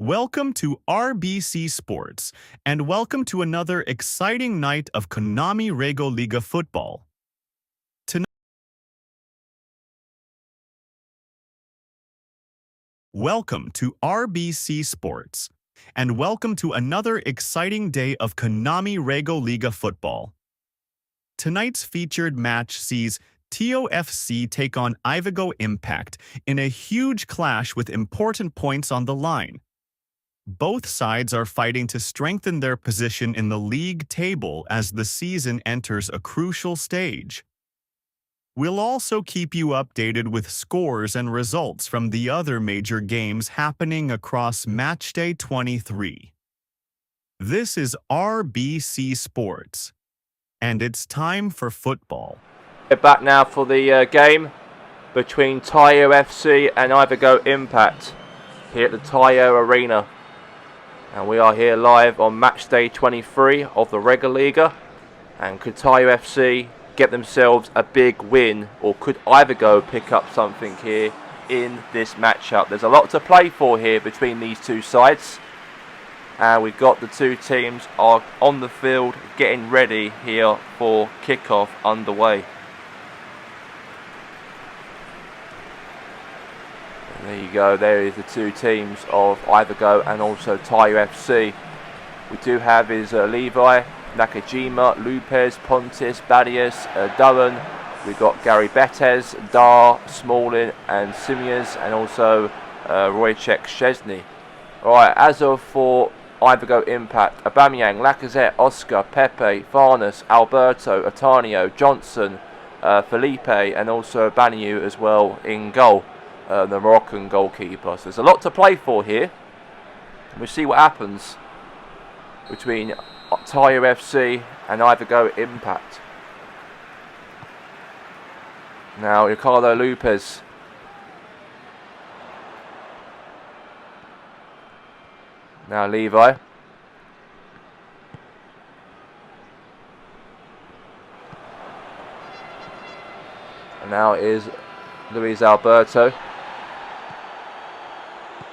Welcome to RBC Sports, and welcome to another exciting night of Konami RegoLiga football. Tonight, welcome to RBC Sports, and welcome to another exciting day of Konami RegoLiga football. Tonight's featured match sees TOFC take on Ivego Impact in a huge clash with important points on the line. Both sides are fighting to strengthen their position in the league table as the season enters a crucial stage. We'll also keep you updated with scores and results from the other major games happening across Matchday 23. This is RBC Sports, and it's time for football. We're back now for the game between Tayo FC and Ivego Impact here at the Tayo Arena. And we are here live on match day 23 of the RegoLiga. And could Tayo FC get themselves a big win, or could Ivego pick up something here in this matchup? There's a lot to play for here between these two sides. And we've got the two teams are on the field getting ready here for kickoff underway. There you go, there is the two teams of Ivego and also Tayo FC. We do have is Levi, Nakajima, Lupez, Pontis, Badius, Durran. We've got Gary Betez, Dar, Smalling and Simias, and also Wojciech Szczesny. Alright, as of for Ivego Impact, Aubameyang, Lacazette, Oscar, Pepe, Farnes, Alberto, Otanio, Johnson, Felipe, and also Baniu as well in goal. The Moroccan goalkeeper. So there's a lot to play for here. We'll see what happens between Tayo FC and Ivego Impact. Now Ricardo Lopez. Now Levi. And now is Luis Alberto.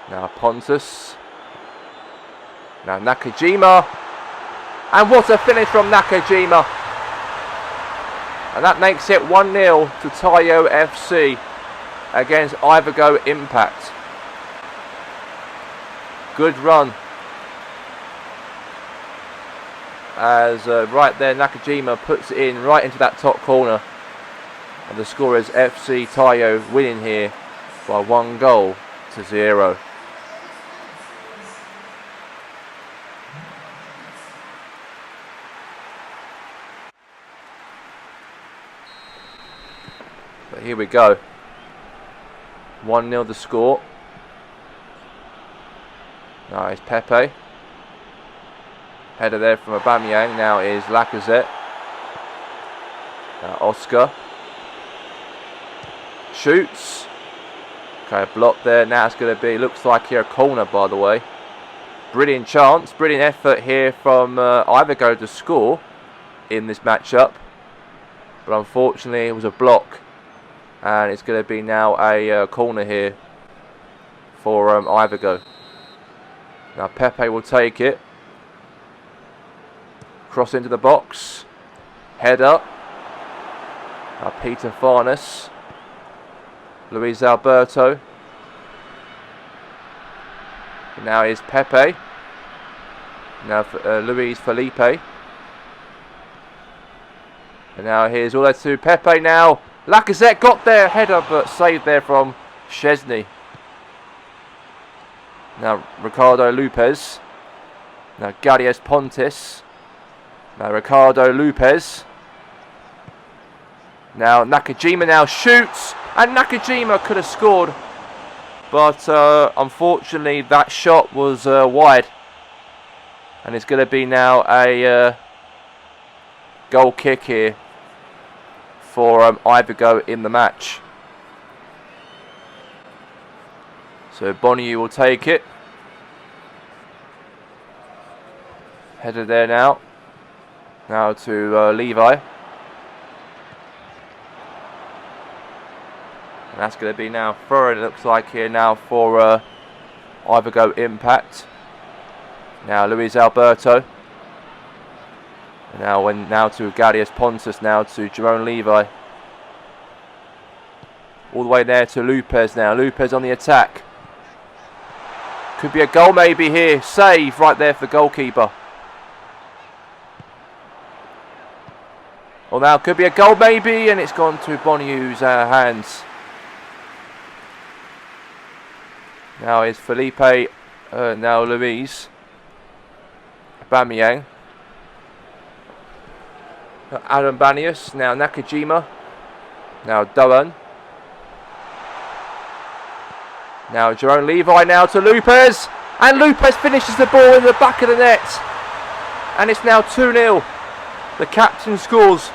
Now Pontus. Now Nakajima. And what a finish from Nakajima. And that makes it 1-0 to Tayo FC against Ivego Impact. Good run. As right there Nakajima puts it in right into that top corner. And the score is FC Tayo winning here by 1-0. But here we go. 1-0 the score. Now it's Pepe. Header there from Aubameyang. Now is Lacazette. Now Oscar. Shoots. Okay, block there. Now it's going to be, looks like here a corner by the way. Brilliant chance, brilliant effort here from Ivego to score in this matchup. But unfortunately it was a block. And it's going to be now a corner here for Ivego. Now Pepe will take it. Cross into the box. Header. Now Peter Farnes. Luis Alberto. Now is Pepe. Now Luis Felipe. And now here's all that to Pepe now. Lacazette got there, header, but saved there from Szczesny. Now Ricardo Lopez. Now Gadius Pontis. Now Ricardo Lopez. Now Nakajima now shoots. And Nakajima could have scored. But unfortunately that shot was wide. And it's going to be now a goal kick here for Ivego in the match. So Boniu will take it. Header there now. Now to Levi. And that's going to be now thrown, it looks like here now for Ivego Impact. Now Luis Alberto. Now to Gadius Pontus, now to Jerome Levi. All the way there to Lopez now. Lopez on the attack. Could be a goal maybe here. Save right there for the goalkeeper. Well, now could be a goal maybe, and it's gone to Boniu's hands. Now is Felipe, now Luis. Aubameyang. Adam Banius, now Nakajima. Now Doan. Now Jerome Levi now to Lopez. And Lopez finishes the ball in the back of the net. And it's now 2-0. The captain scores.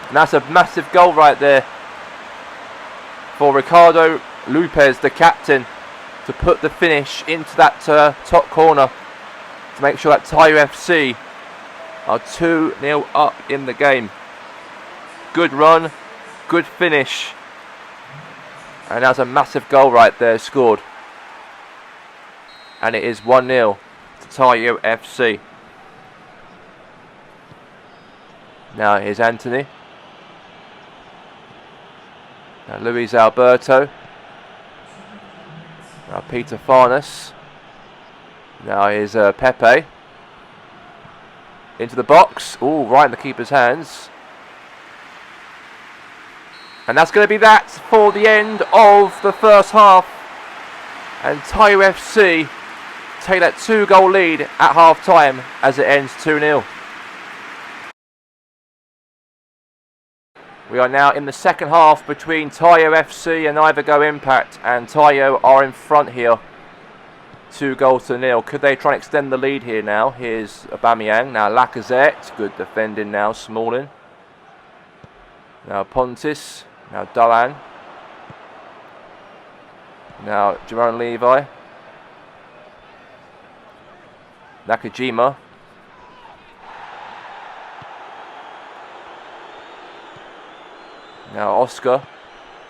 And that's a massive goal right there for Ricardo Lopez, the captain, to put the finish into that top corner to make sure that Tayo FC are 2-0 up in the game. Good run, good finish. And that's a massive goal right there scored. And it is 1-0 to Tayo FC. Now here's Anthony. Now Luis Alberto. Now Peter Farnes. Now here's Pepe. Into the box. Ooh, right in the keeper's hands. And that's going to be that for the end of the first half. And Tayo FC take that 2-goal lead at half time as it ends 2-0. We are now in the second half between Tayo FC and Ivego Impact, and Tayo are in front here, 2-0. Could they try and extend the lead here now? Here's Aubameyang, now Lacazette, good defending now, Smalling. Now Pontus, now Doan. Now Jerome Levi. Nakajima. Now Oscar,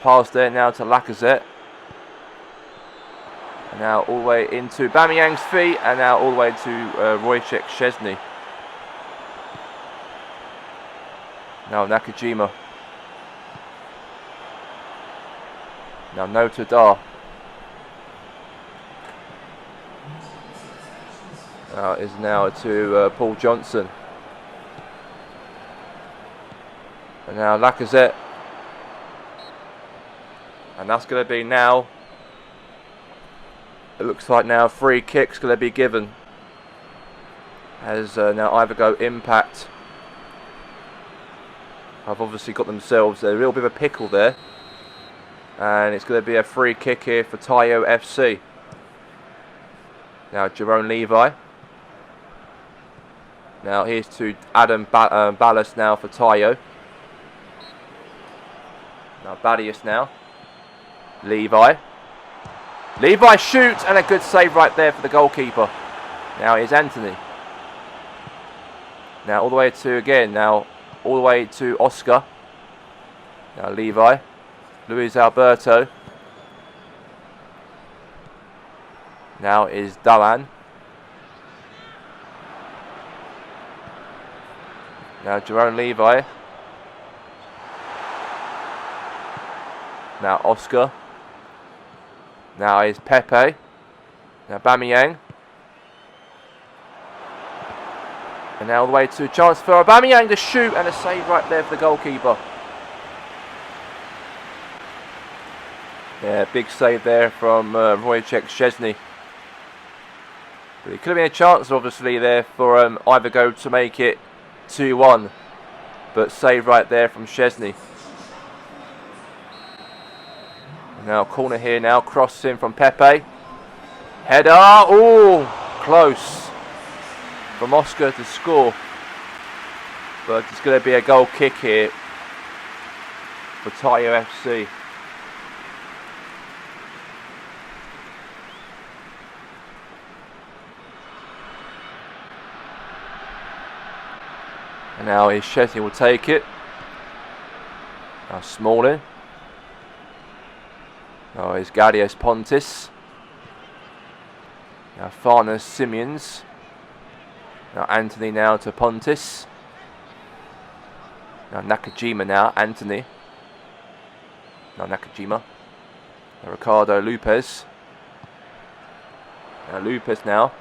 pass there now to Lacazette. And now all the way into Aubameyang's feet, and now all the way to Wojciech Szczesny. Now Nakajima. Now Notre Dame. Is now to Paul Johnson. And now Lacazette. And that's going to be now, it looks like now a free kick's going to be given. As now Ivego Impact have obviously got themselves a real bit of a pickle there. And it's going to be a free kick here for Tayo FC. Now Jerome Levi. Now here's to Adam Ballas now for Tayo. Now Badius now. Levi. Levi shoots, and a good save right there for the goalkeeper. Now here's Anthony. Now all the way to again. Now all the way to Oscar. Now Levi. Luis Alberto. Now is Dalan. Now Jerome Levi. Now Oscar. Now is Pepe. Now Aubameyang. And now all the way to a chance for Aubameyang to shoot, and a save right there for the goalkeeper. Yeah, big save there from Wojciech Szczesny. But it could have been a chance obviously there for Ivego to make it 2-1. But save right there from Szczesny. Now corner here now, cross in from Pepe. Header, oh, close from Oscar to score. But it's going to be a goal kick here for Tayo FC. And now Szczesny will take it. Now Smalling. Now it's Gadios Pontis. Now Farnas Simeons. Now Anthony now to Pontis. Now Nakajima now, Anthony. Now Nakajima. Now Ricardo Lopez. Now Lopez now.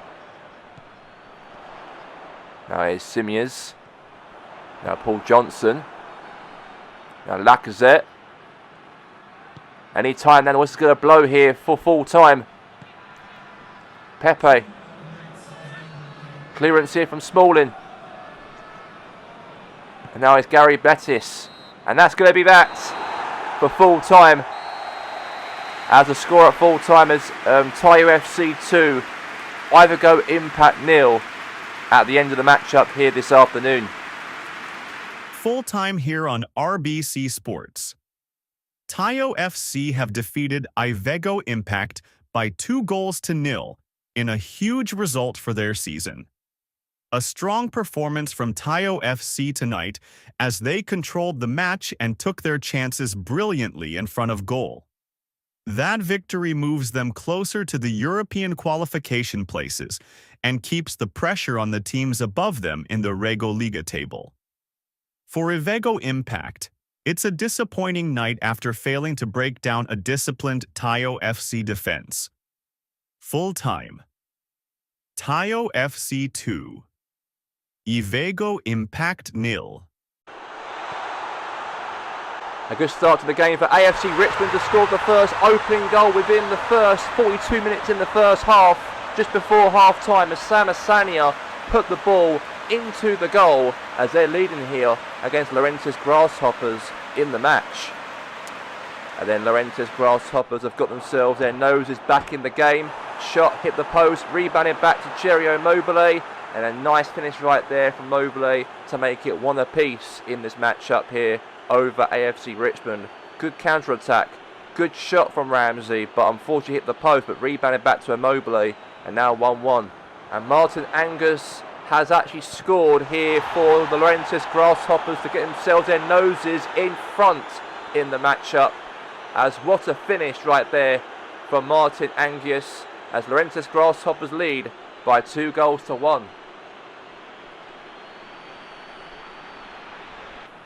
Now here's Simiers. Now Paul Johnson. Now Lacazette. Any time now, what's it going to blow here for full time? Pepe. Clearance here from Smalling. And now it's Gary Betis. And that's going to be that for full time. As a score at full time is Tayo FC 2, Ivego Impact 0 at the end of the matchup here this afternoon. Full time here on RBC Sports. Tayo FC have defeated Ivego Impact by 2-0 in a huge result for their season. A strong performance from Tayo FC tonight as they controlled the match and took their chances brilliantly in front of goal. That victory moves them closer to the European qualification places and keeps the pressure on the teams above them in the RegoLiga table. For Ivego Impact, it's a disappointing night after failing to break down a disciplined Tayo FC defense. Full time. Tayo FC 2. Ivego Impact 0. A good start to the game for AFC Richmond to score the first opening goal within the first 42 minutes in the first half, just before half time, as Sam Asania put the ball into the goal as they're leading here against Laurentis Grasshoppers in the match. And then Laurentis Grasshoppers have got themselves their noses back in the game. Shot hit the post, rebounded back to Cherio Mobile, and a nice finish right there from Mobile to make it 1 apiece in this matchup here over AFC Richmond. Good counter-attack, good shot from Ramsey, but unfortunately hit the post, but rebounded back to Immobile, and now 1-1. And Martin Angus has actually scored here for the Laurentis Grasshoppers to get themselves their noses in front in the matchup. As what a finish right there from Martin Angus, as Laurentis Grasshoppers lead by 2-1.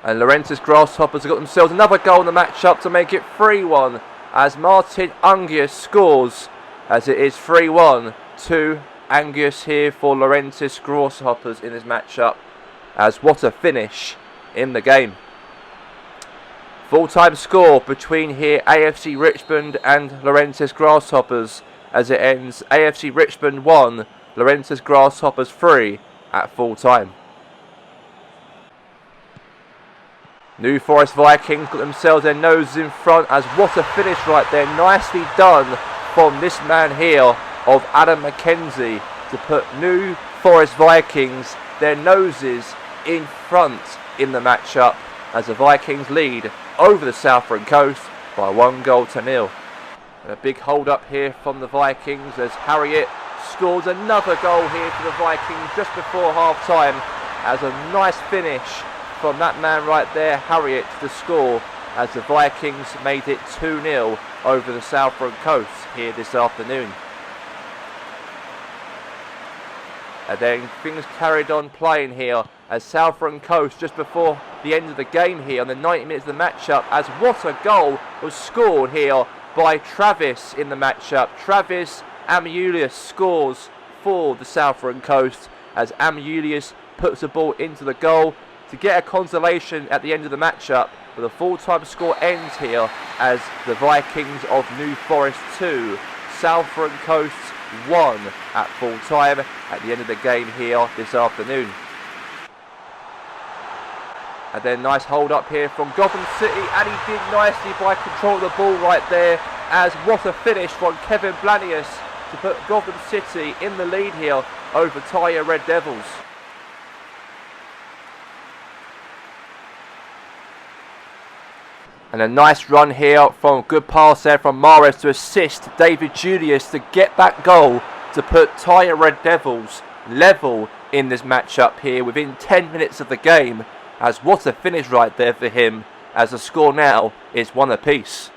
And Laurentis Grasshoppers have got themselves another goal in the matchup to make it 3-1 as Martin Angus scores, as it is 3-1 to Angus here for Laurentis Grasshoppers in this matchup, as what a finish in the game. Full-time score between here AFC Richmond and Laurentis Grasshoppers, as it ends AFC Richmond 1, Laurentis Grasshoppers 3 at full time. New Forest Vikings got themselves their noses in front, as what a finish right there, nicely done from this man here of Adam McKenzie to put New Forest Vikings their noses in front in the matchup, as the Vikings lead over the Southern Coast by 1-0. And a big hold up here from the Vikings as Harriet scores another goal here for the Vikings just before half time, as a nice finish from that man right there, Harriet, to score, as the Vikings made it 2-0 over the Southern Coast here this afternoon. And then things carried on playing here as Southern Coast just before the end of the game here on the 90 minutes of the matchup, as what a goal was scored here by Travis in the matchup. Travis Amulius scores for the Southern Coast as Amulius puts the ball into the goal to get a consolation at the end of the matchup, but the full-time score ends here as the Vikings of New Forest 2, Southern Coast 1 at full time at the end of the game here this afternoon. And then nice hold up here from Gotham City, and he did nicely by controlling the ball right there, as what a finish from Kevin Blanius to put Gotham City in the lead here over Tayo Red Devils. And a nice run here from a good pass there from Mares to assist David Julius to get that goal to put Tayo Red Devils level in this matchup here within 10 minutes of the game, as what a finish right there for him, as the score now is 1 apiece.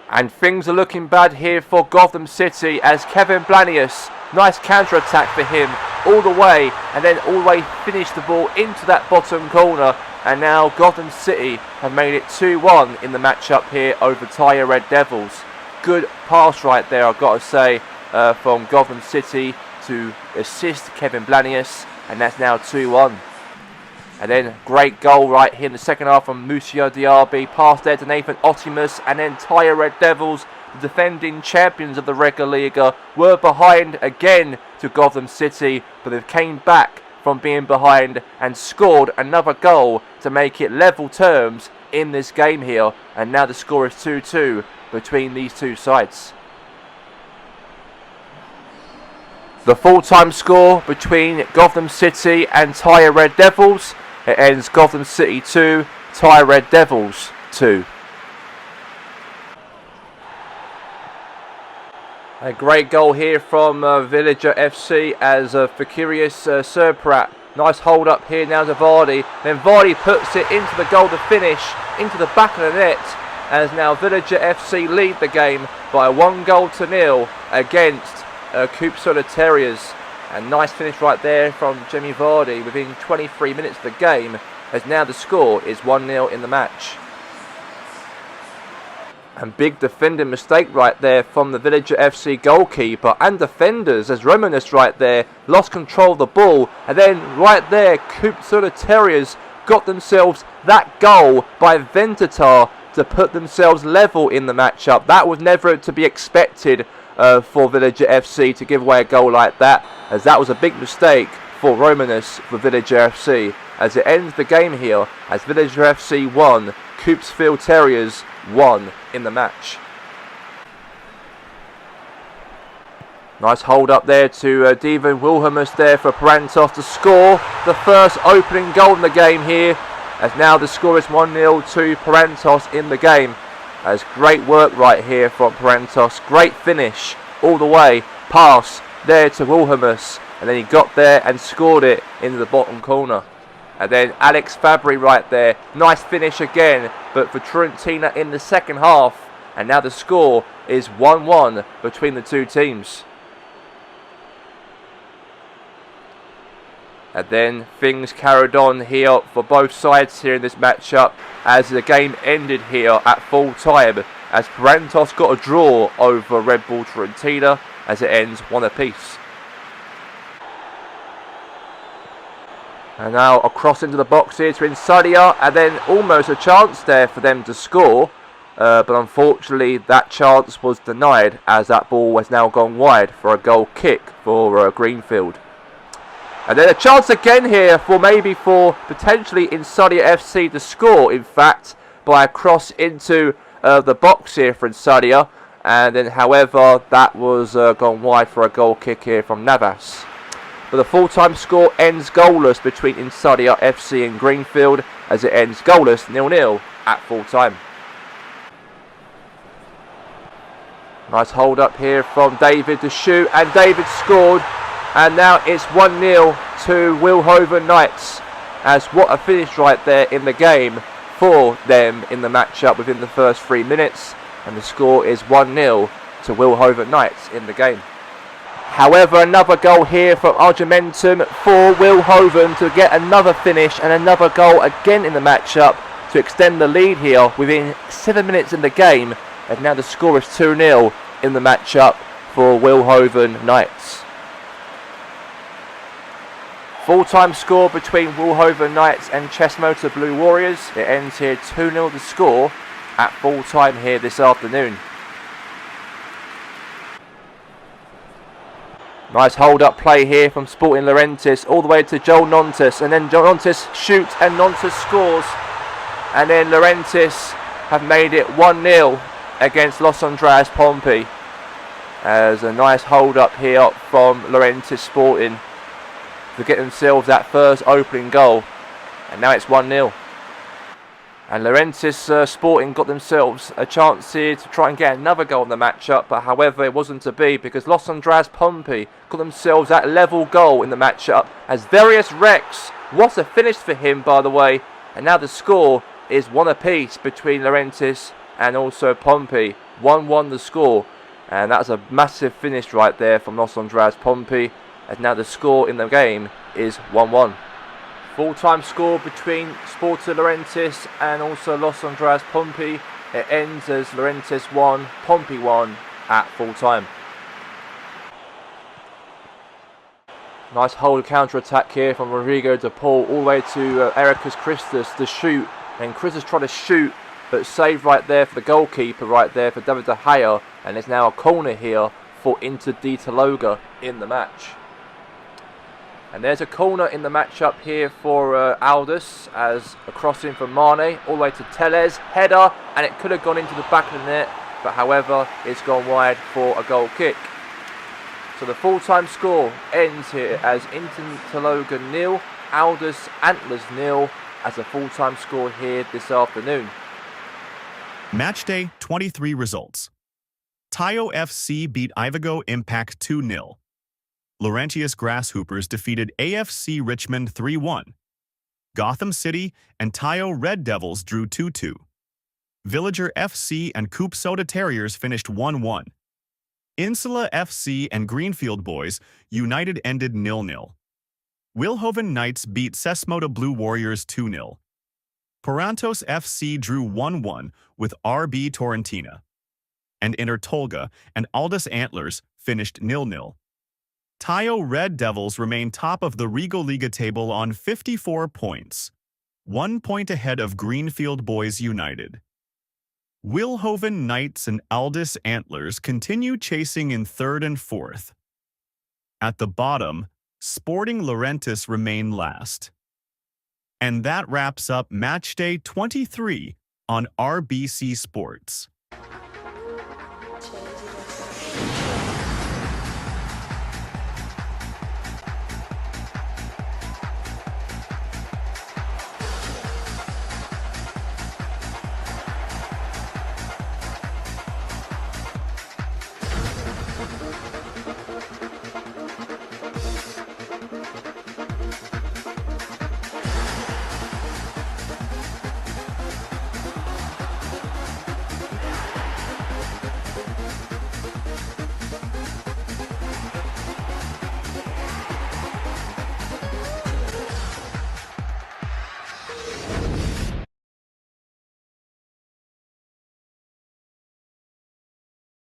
And things are looking bad here for Gotham City as Kevin Blanius, nice counter-attack for him all the way, and then all the way finished the ball into that bottom corner. And now Gotham City have made it 2-1 in the matchup here over Tyre Red Devils. Good pass right there, I've got to say, from Gotham City to assist Kevin Blanius, and that's now 2-1. And then great goal right here in the second half from Moussa Diaby. Pass there to Nathan Otimus, and then Tyre Red Devils, the defending champions of the RegoLiga, were behind again to Gotham City, but they came back from being behind and scored another goal to make it level terms in this game here. And now the score is 2-2 between these two sides. The full-time score between Gotham City and Tyre Red Devils, it ends Gotham City 2, Tyre Red Devils 2. A great goal here from Villager FC as Fakirius Serprat. Nice hold up here now to Vardy. Then Vardy puts it into the goal to finish, into the back of the net. As now Villager FC lead the game by 1-0 against Kupsula Terriers. And nice finish right there from Jamie Vardy within 23 minutes of the game, as now the score is 1-0 in the match. And big defending mistake right there from the Villager FC goalkeeper and defenders, as Romanus right there lost control of the ball, and then right there Kupsula Terriers got themselves that goal by Ventatar to put themselves level in the matchup. That was never to be expected for Villager FC to give away a goal like that, as that was a big mistake for Romanus for Villager FC, as it ends the game here as Villager FC 1, Coopsfield Terriers 1 in the match. Nice hold up there to Devon Wilhelmus there for Parantos to score the first opening goal in the game here, as now the score is 1-0 to Parantos in the game. As great work right here from Parantos, great finish all the way, pass there to Wilhelmus, and then he got there and scored it into the bottom corner. And then Alex Fabry right there, nice finish again, but for Trentina in the second half, and now the score is 1-1 between the two teams. And then things carried on here for both sides here in this matchup, as the game ended here at full time, as Parantos got a draw over Red Bull Trentina, as it ends 1 apiece. And now across into the box here to Insadia, and then almost a chance there for them to score, but unfortunately that chance was denied, as that ball has now gone wide for a goal kick for Greenfield. And then a chance again here for potentially Insadia FC to score, in fact, by a cross into the box here for Insadia. And then, however, that was gone wide for a goal kick here from Navas. But the full-time score ends goalless between Insadia FC and Greenfield, as it ends goalless 0-0 at full-time. Nice hold up here from David to shoot, and David scored. And now it's 1-0 to Wilhoven Knights, as what a finish right there in the game for them in the matchup within the first 3 minutes. And the score is 1-0 to Wilhoven Knights in the game. However, another goal here from Argimentum for Wilhoven to get another finish and another goal again in the matchup to extend the lead here within 7 minutes in the game. And now the score is 2-0 in the matchup for Wilhoven Knights. Full-time score between Wilhoven Knights and Chessmotor Blue Warriors. It ends here 2-0 to score at full-time here this afternoon. Nice hold-up play here from Sporting Laurentis all the way to Joel Nontes, and then Joel Nontes shoots and Nontes scores. And then Laurentis have made it 1-0 against Los Andreas Pompey. As a nice hold-up here from Laurentis Sporting to get themselves that first opening goal, and now it's 1-0. And Laurentis Sporting got themselves a chance here to try and get another goal in the matchup, but however it wasn't to be, because Los Andreas Pompey got themselves that level goal in the matchup, as Various Rex, what a finish for him by the way, and now the score is 1 apiece between Laurentis and also Pompey, 1-1 the score, and that's a massive finish right there from Los Andras Pompey, and now the score in the game is 1-1. Full-time score between Sporting Laurentis and also Los Andras Pompey. It ends as Laurentis 1, Pompey 1 at full-time. Nice hold counter-attack here from Rodrigo de Paul all the way to Ericus Christus to shoot, and Christus tried to shoot but saved right there for the goalkeeper right there for David De Gea, and there's now a corner here for Inter de Taloga in the match. And there's a corner in the matchup here for Aldous, as a crossing from Mane all the way to Teles, header, and it could have gone into the back of the net, but however it's gone wide for a goal kick. So the full-time score ends here as Inter Taloga 0, Aldous Antlers 0 as a full-time score here this afternoon. Matchday 23 results. Tayo FC beat Ivego Impact 2-0. Laurentius Grasshoppers defeated AFC Richmond 3-1. Gotham City and Tayo Red Devils drew 2-2. Villager FC and Coop Soda Terriers finished 1-1. Insula FC and Greenfield Boys United ended 0-0. Wilhoven Knights beat Sesmoda Blue Warriors 2-0. Porantos FC drew 1-1 with RB Torrentina. And Inter Tolga and Aldous Antlers finished 0-0. Tayo Red Devils remain top of the RegoLiga table on 54 points, 1 point ahead of Greenfield Boys United. Wilhoven Knights and Aldous Antlers continue chasing in 3rd and 4th. At the bottom, Sporting Laurentis remain last. And that wraps up Matchday 23 on RBC Sports.